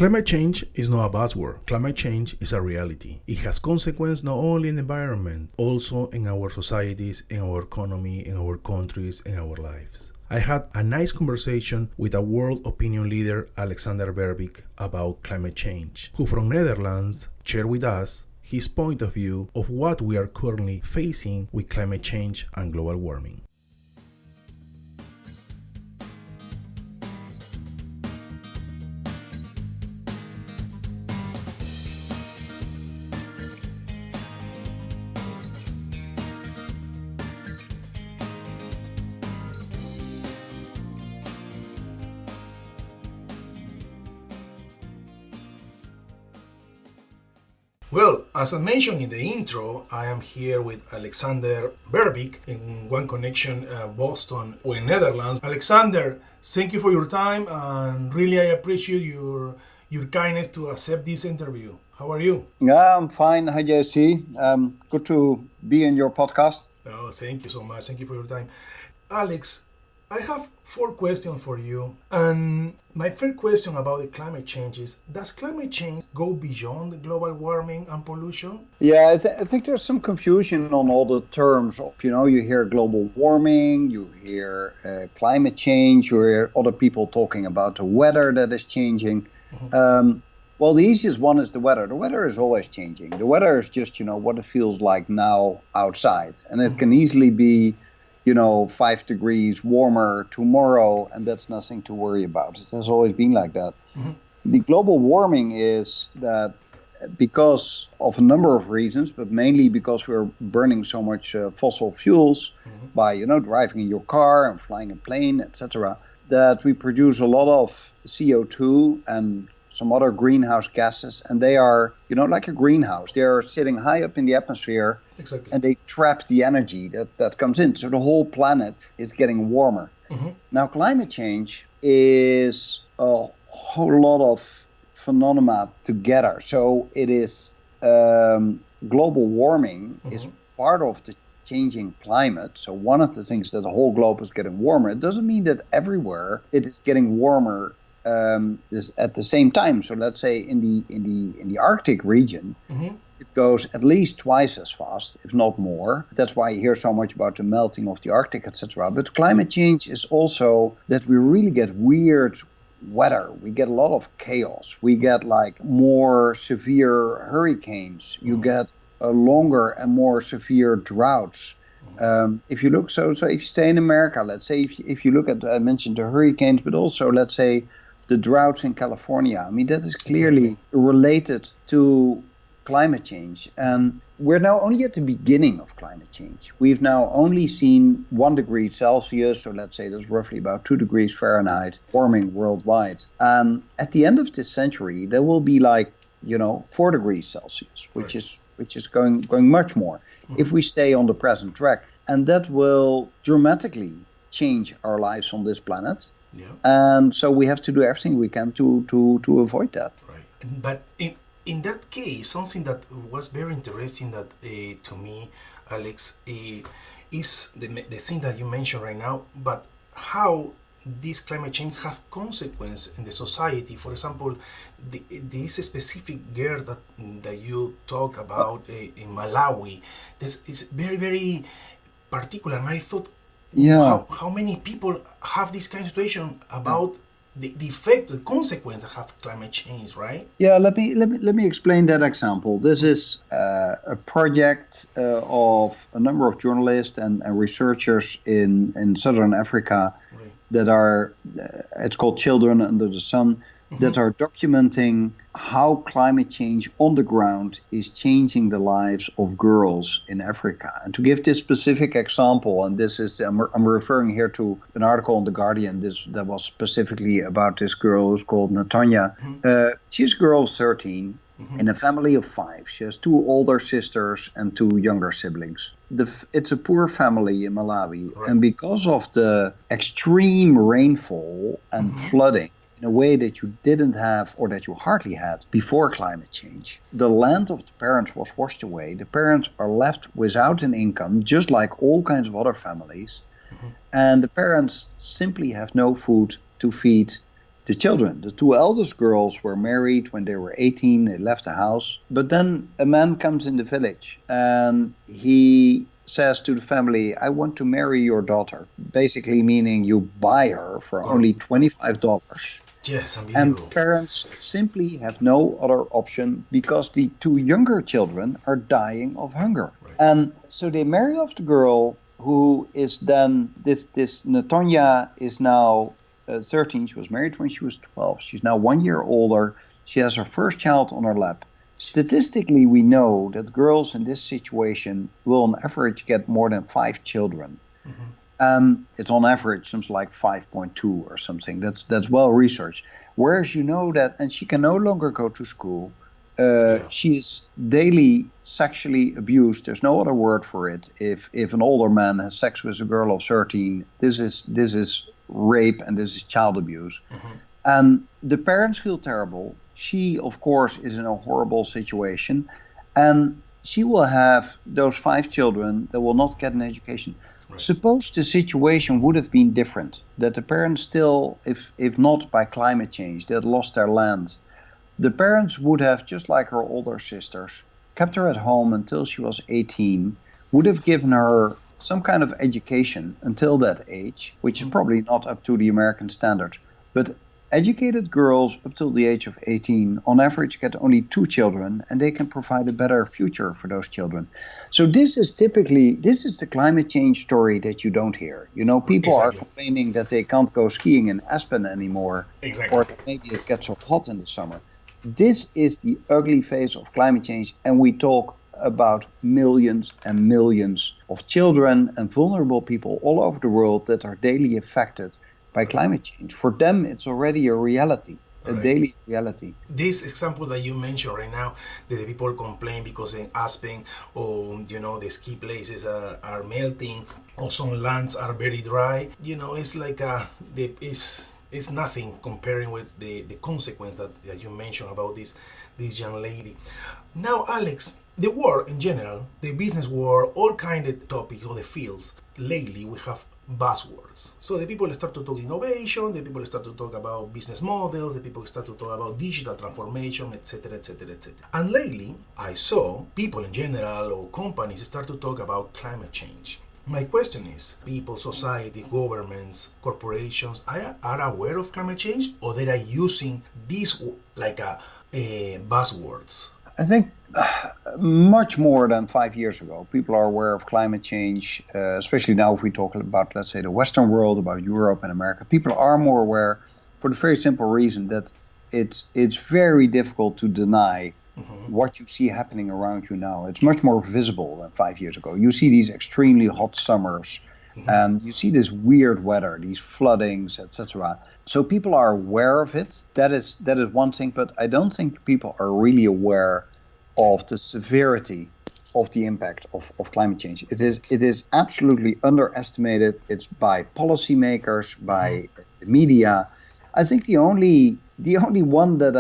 Climate change is not a buzzword. Climate change is a reality. It has consequences not only in the environment, also in our societies, in our economy, in our countries, in our lives. I had a nice conversation with a world opinion leader, Alexander Verbeek, about climate change, who from Netherlands shared with us his point of view of what we are currently facing with climate change and global warming. Well, as I mentioned in the intro, I am here with Alexander Verbeek in One Connection, Boston, or in Netherlands. Alexander, thank you for your time, and really I appreciate your kindness to accept this interview. How are you? Yeah, I'm fine. Hi, JC. Good to be in your podcast. Oh, thank you so much. Thank you for your time. Alex, I have 4 questions for you. And my first question about the climate change is, does climate change go beyond global warming and pollution? Yeah, I think there's some confusion on all the terms of, you hear global warming, you hear climate change, you hear other people talking about the weather that is changing. Mm-hmm. Well, the easiest one is the weather. The weather is always changing. The weather is just, what it feels like now outside. And it can easily be 5 degrees warmer tomorrow, and that's nothing to worry about. It has always been like that. Mm-hmm. The global warming is that because of a number of reasons, but mainly because we're burning so much fossil fuels by, driving in your car and flying a plane, etc., that we produce a lot of CO2 and some other greenhouse gases, and they are, like a greenhouse. They are sitting high up in the atmosphere. Exactly. And they trap the energy that comes in. So the whole planet is getting warmer. Mm-hmm. Now, climate change is a whole lot of phenomena together. So it is global warming is part of the changing climate. So one of the things that the whole globe is getting warmer. It doesn't mean that everywhere it is getting warmer at the same time. So let's say in the Arctic region, it goes at least twice as fast, if not more. That's why you hear so much about the melting of the Arctic, etc. But climate change is also that we really get weird weather. We get a lot of chaos. We get like more severe hurricanes. You get longer and more severe droughts. If you look, so if you stay in America, let's say if you look at, I mentioned the hurricanes, but also let's say the droughts in California. I mean, that is clearly related to climate change. And we're now only at the beginning of climate change. We've now only seen 1 degree Celsius, so let's say there's roughly about 2 degrees Fahrenheit warming worldwide. And at the end of this century, there will be 4 degrees Celsius, which is going much more if we stay on the present track. And that will dramatically change our lives on this planet. Yeah. And so we have to do everything we can to avoid that. Right. But in that case, something that was very interesting that to me, Alex, is the thing that you mentioned right now, but how this climate change have consequence in the society. For example, this specific girl that you talk about in Malawi, this is very, very particular. And I thought, how many people have this kind of situation about the effect, the consequence that have climate change, right? Yeah, let me explain that example. This is a project of a number of journalists and researchers in Southern Africa that are, it's called Children Under the Sun, that are documenting how climate change on the ground is changing the lives of girls in Africa. And to give this specific example, and this is, I'm referring here to an article on The Guardian that was specifically about this girl who's called Natanya. She's a girl of 13 in a family of 5. She has 2 older sisters and 2 younger siblings. It's a poor family in Malawi, and because of the extreme rainfall and flooding, in a way that you didn't have or that you hardly had before climate change, the land of the parents was washed away. The parents are left without an income, just like all kinds of other families. And the parents simply have no food to feed the children. The two eldest girls were married when they were 18. They left the house. But then a man comes in the village and he says to the family, I want to marry your daughter. Basically meaning you buy her for only $25. Yes, And unbelievable. parents simply have no other option because the two younger children are dying of hunger. Right. And so they marry off the girl who is then, this Natonya is now 13. She was married when she was 12. She's now 1 year older. She has her first child on her lap. Statistically, we know that girls in this situation will on average get more than 5 children. It's on average something like 5.2 or something. That's well researched. Whereas you know that, and she can no longer go to school. She is daily sexually abused. There's no other word for it. If an older man has sex with a girl of 13, this is rape and this is child abuse. And the parents feel terrible. She, of course, is in a horrible situation, and she will have those 5 children that will not get an education. Right. Suppose the situation would have been different, that the parents still, if not by climate change, they had lost their land. The parents would have, just like her older sisters, kept her at home until she was 18, would have given her some kind of education until that age, which is probably not up to the American standards. But educated girls up till the age of 18 on average get only 2 children, and they can provide a better future for those children. So this is the climate change story that you don't hear. You know, people are complaining that they can't go skiing in Aspen anymore, or that maybe it gets so hot in the summer. This is the ugly face of climate change, and we talk about millions and millions of children and vulnerable people all over the world that are daily affected by climate change. For them, it's already a reality, a daily reality. This example that you mentioned right now, that the people complain because in Aspen, or the ski places are melting, or some lands are very dry. It's like it's nothing comparing with the consequence that you mentioned about this young lady. Now, Alex, the world in general, the business world, all kind of topics or the fields. Lately, we have buzzwords. So the people start to talk innovation, the people start to talk about business models, the people start to talk about digital transformation, etc., etc., etc. And lately, I saw people in general or companies start to talk about climate change. My question is, people, society, governments, corporations are aware of climate change, or they are using these like buzzwords? I think much more than 5 years ago, people are aware of climate change, especially now if we talk about, let's say, the Western world, about Europe and America. People are more aware for the very simple reason that it's very difficult to deny what you see happening around you now. It's much more visible than 5 years ago. You see these extremely hot summers, and you see this weird weather, these floodings, etc. So people are aware of it. That is one thing, but I don't think people are really aware of the severity of the impact of climate change. It is absolutely underestimated. It's by policymakers, by the media. I think the only one that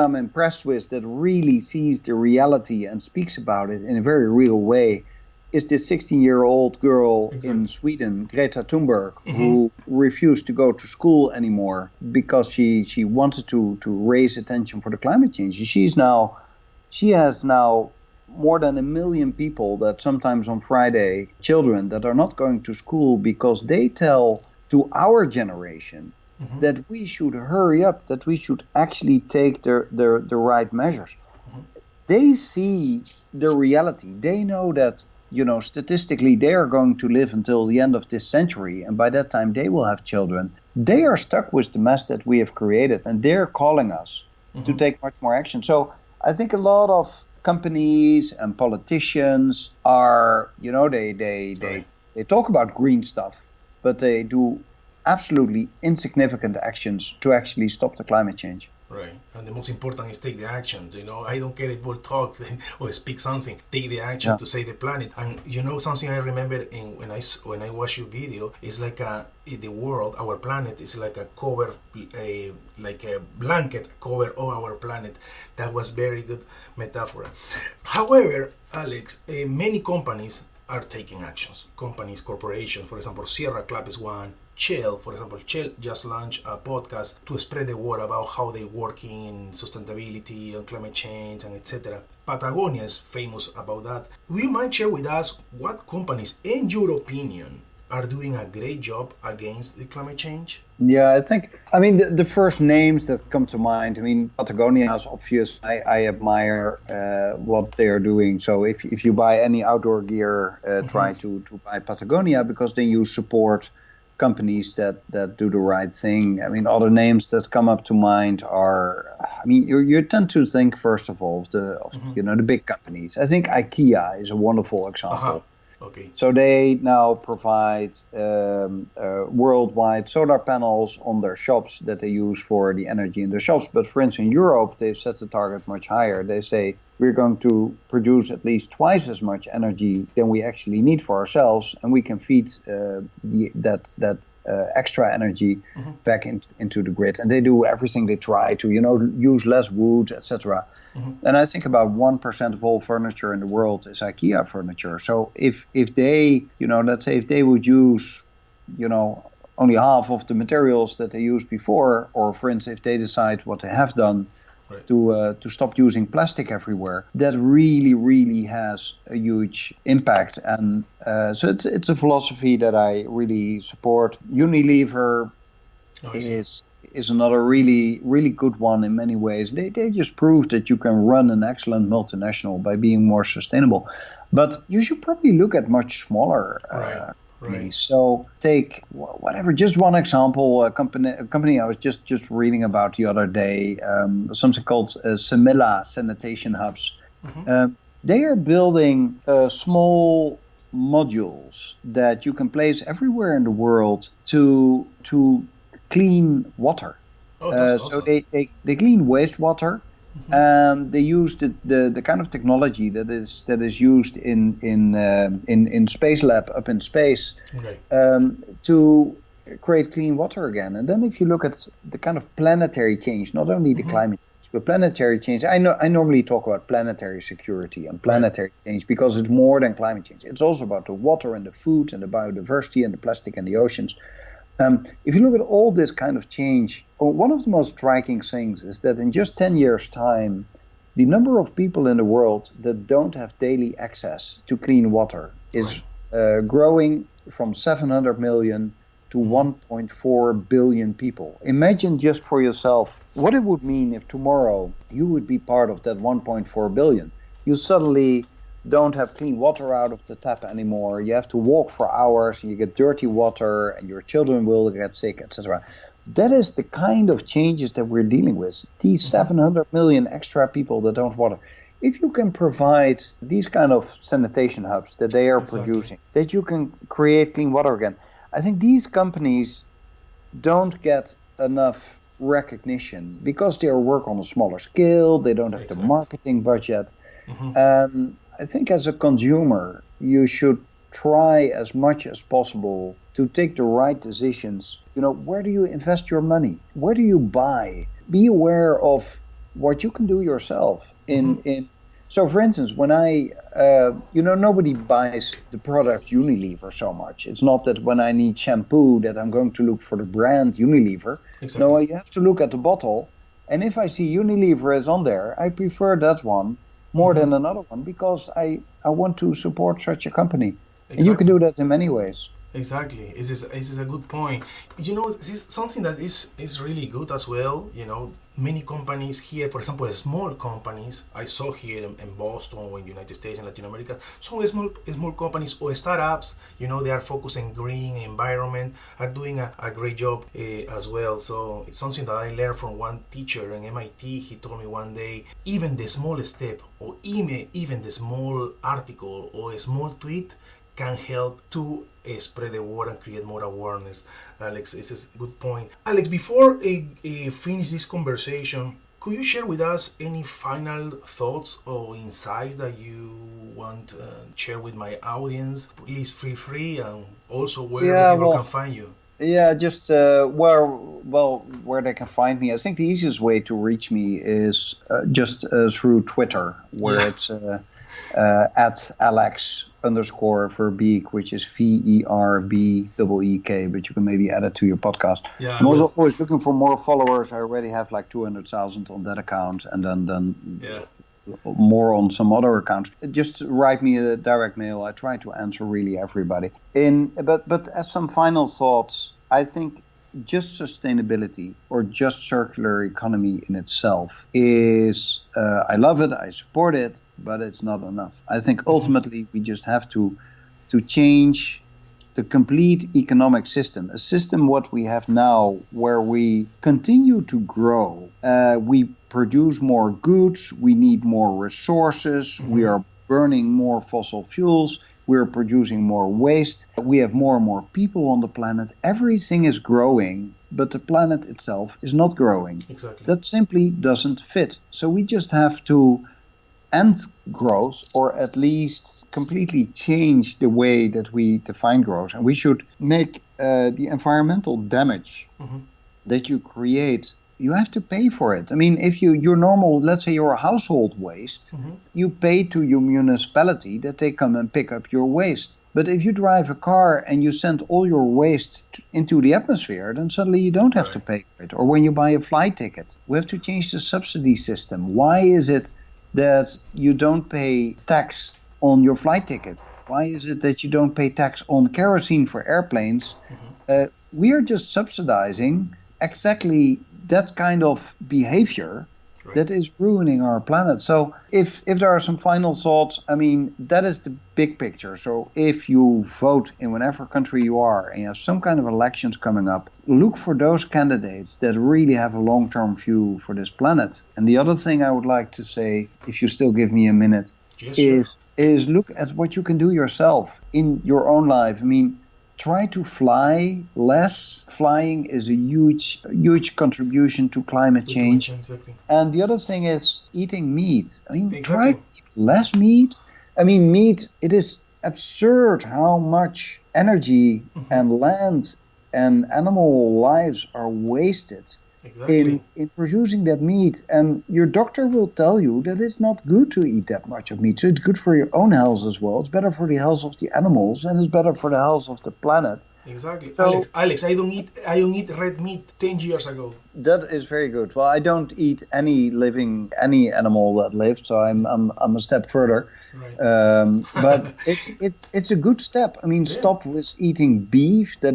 I'm impressed with, that really sees the reality and speaks about it in a very real way, is this 16-year-old girl in Sweden, Greta Thunberg, who refused to go to school anymore because she wanted to raise attention for the climate change. She has now more than 1 million people that sometimes on Friday, children that are not going to school because they tell to our generation that we should hurry up, that we should actually take the right measures. They see the reality. They know that, statistically they are going to live until the end of this century, and by that time they will have children. They are stuck with the mess that we have created, and they're calling us to take much more action. So I think a lot of companies and politicians are, they talk about green stuff, but they do absolutely insignificant actions to actually stop the climate change. Right, and the most important is take the actions. I don't care if people talk or speak something. Take the action to save the planet. And something I remember when I watched your video is like the world, our planet is like a cover, like a blanket cover of our planet. That was very good metaphor. However, Alex, many companies are taking actions. Companies, corporations, for example, Sierra Club is one. Shell, for example, Shell just launched a podcast to spread the word about how they working in sustainability and climate change and etc. Patagonia is famous about that. Will you mind share with us what companies, in your opinion, are doing a great job against the climate change? Yeah, I mean, the first names that come to mind, I mean, Patagonia is obvious. I admire what they are doing. So if you buy any outdoor gear, try to buy Patagonia, because then you support companies that do the right thing. I mean, other names that come up to mind are, I mean, you tend to think, first of all, of the big companies. I think IKEA is a wonderful example. Okay. So they now provide worldwide solar panels on their shops that they use for the energy in their shops. But for instance, in Europe, they've set the target much higher. They say we're going to produce at least twice as much energy than we actually need for ourselves, and we can feed that extra energy back into the grid. And they do everything they try to, use less wood, etc. And I think about 1% of all furniture in the world is IKEA furniture. So if they, let's say if they would use, only half of the materials that they used before, or for instance, if they decide what they have done to stop using plastic everywhere, that really, really has a huge impact. And so it's a philosophy that I really support. Unilever is another really, really good one in many ways. They just proved that you can run an excellent multinational by being more sustainable. But you should probably look at much smaller companies. So take whatever, just one example, a company I was just reading about the other day, something called Semilla Sanitation Hubs. They are building small modules that you can place everywhere in the world to clean water. Awesome. So they clean wastewater. They use the kind of technology that is used in Space Lab up in space to create clean water again. And then if you look at the kind of planetary change, not only the climate change, but planetary change. I normally talk about planetary security and planetary change because it's more than climate change. It's also about the water and the food and the biodiversity and the plastic and the oceans. If you look at all this kind of change, one of the most striking things is that in just 10 years' time, the number of people in the world that don't have daily access to clean water is growing from 700 million to 1.4 billion people. Imagine just for yourself what it would mean if tomorrow you would be part of that 1.4 billion. You suddenly don't have clean water out of the tap anymore. You have to walk for hours, and you get dirty water, and your children will get sick, etc. That is the kind of changes that we're dealing with. These 700 million extra people that don't have water. If you can provide these kind of sanitation hubs that they are producing, that you can create clean water again, I think these companies don't get enough recognition because they work on a smaller scale. They don't have the marketing budget. I think as a consumer, you should try as much as possible to take the right decisions. Where do you invest your money? Where do you buy? Be aware of what you can do yourself. So, for instance, when nobody buys the product Unilever so much. It's not that when I need shampoo that I'm going to look for the brand Unilever. No, you have to look at the bottle. And if I see Unilever is on there, I prefer that one more than another one because I want to support such a company. And you can do that in many ways. Exactly. This is a good point. This is something that is really good as well. Many companies here, for example, small companies, I saw here in Boston or in United States and Latin America, some small companies or startups, they are focusing green environment, are doing a great job as well. So it's something that I learned from one teacher in MIT. He told me one day, even the small step or even the small article or a small tweet can help to spread the word and create more awareness. Alex, this is a good point. Alex, before finish this conversation, could you share with us any final thoughts or insights that you want to share with my audience? Please feel free, and also where people can find you. Yeah, just where they can find me. I think the easiest way to reach me is just through Twitter, where it's at Alex underscore Verbeek, which is Verbeek, but you can maybe add it to your podcast. Yeah, I'm also always looking for more followers. I already have like 200,000 on that account, and then more on some other accounts. Just write me a direct mail. I try to answer really everybody. But as some final thoughts, I think just sustainability or just circular economy in itself is, I love it, I support it, but it's not enough. I think ultimately we just have to change the complete economic system, a system what we have now where we continue to grow. We produce more goods, we need more resources, we are burning more fossil fuels, we're producing more waste, we have more and more people on the planet. Everything is growing, but the planet itself is not growing. Exactly. That simply doesn't fit. So we just have to end growth, or at least completely change the way that we define growth. And we should make the environmental damage that you create, you have to pay for it. I mean, if your normal, let's say your household waste, you pay to your municipality that they come and pick up your waste. But if you drive a car and you send all your waste into the atmosphere, then suddenly you don't have to pay for it. Or when you buy a flight ticket, we have to change the subsidy system. Why is it that you don't pay tax on your flight ticket? Why is it that you don't pay tax on kerosene for airplanes? We are just subsidizing exactly that kind of behavior that is ruining our planet. So if there are some final thoughts, I mean, that is the big picture. So if you vote in whatever country you are and you have some kind of elections coming up, look for those candidates that really have a long-term view for this planet. And the other thing I would like to say, if you still give me a minute, is look at what you can do yourself in your own life. I mean, try to fly less. Flying is a huge contribution to climate change. Exactly. And the other thing is eating meat. I mean, try to eat less meat. I mean, meat, it is absurd how much energy and land and animal lives are wasted in producing that meat. And your doctor will tell you that it's not good to eat that much of meat. So it's good for your own health as well. It's better for the health of the animals, and it's better for the health of the planet. Exactly. So, Alex, I don't eat red meat 10 years ago. That is very good. Well, I don't eat any animal that lives, so I'm a step further. Right. But it's a good step. I mean, stop with eating beef. That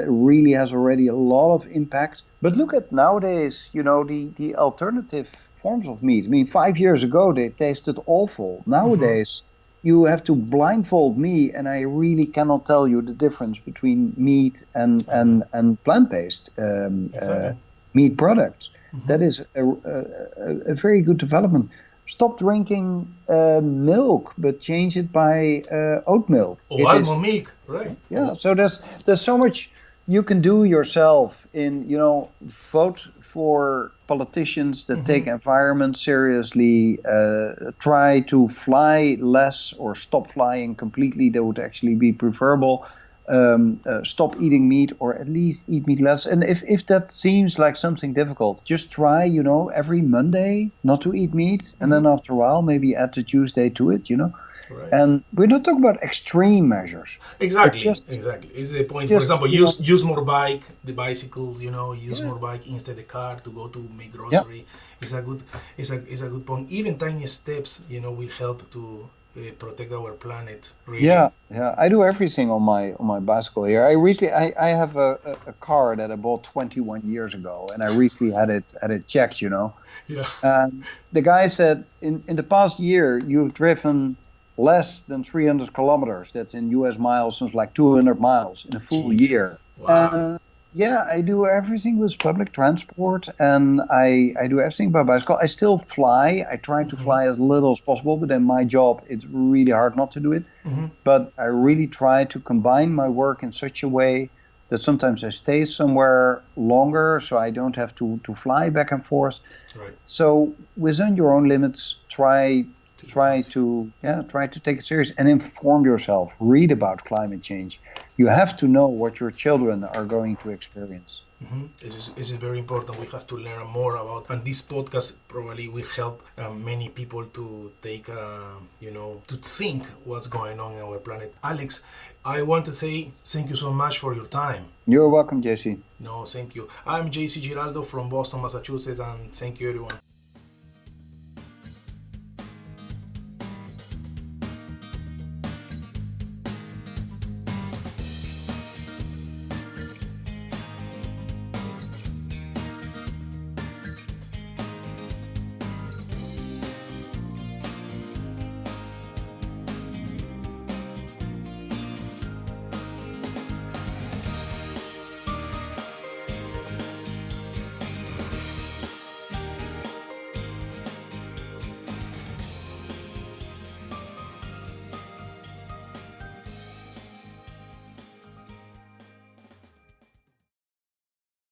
really has already a lot of impact. But look at nowadays, the alternative forms of meat. I mean, 5 years ago they tasted awful. Nowadays, you have to blindfold me, and I really cannot tell you the difference between meat and plant-based meat products. That is a very good development. Stop drinking milk, but change it by oat milk. Or almond milk, right? Yeah. So there's so much you can do yourself in, vote for politicians that take environment seriously, try to fly less or stop flying completely. That would actually be preferable. Stop eating meat, or at least eat meat less. And if that seems like something difficult, just try, every Monday not to eat meat. And then after a while, maybe add the Tuesday to it, Right. And we're not talking about extreme measures. Exactly. Is the point. For example, use more bicycles. Use more bike instead of the car to go to make grocery. Yeah. It's a good point. Even tiny steps, will help to protect our planet. Really. Yeah. I do everything on my bicycle here. I have a car that I bought 21 years ago, and I recently had it checked. Yeah. And the guy said in the past year you've driven less than 300 kilometers. That's in US miles, something like 200 miles in a full year. Wow. I do everything with public transport, and I do everything by bicycle. I still fly. I try to fly as little as possible, but in my job, it's really hard not to do it. But I really try to combine my work in such a way that sometimes I stay somewhere longer, so I don't have to fly back and forth. Right. So within your own limits, try to take it serious and inform yourself. Read about climate change. You have to know what your children are going to experience. This is very important. We have to learn more about, and this podcast probably will help many people to take, to think what's going on in our planet. Alex, I want to say thank you so much for your time. You're welcome, JC. No, thank you. I'm JC Giraldo from Boston, Massachusetts, and thank you, everyone.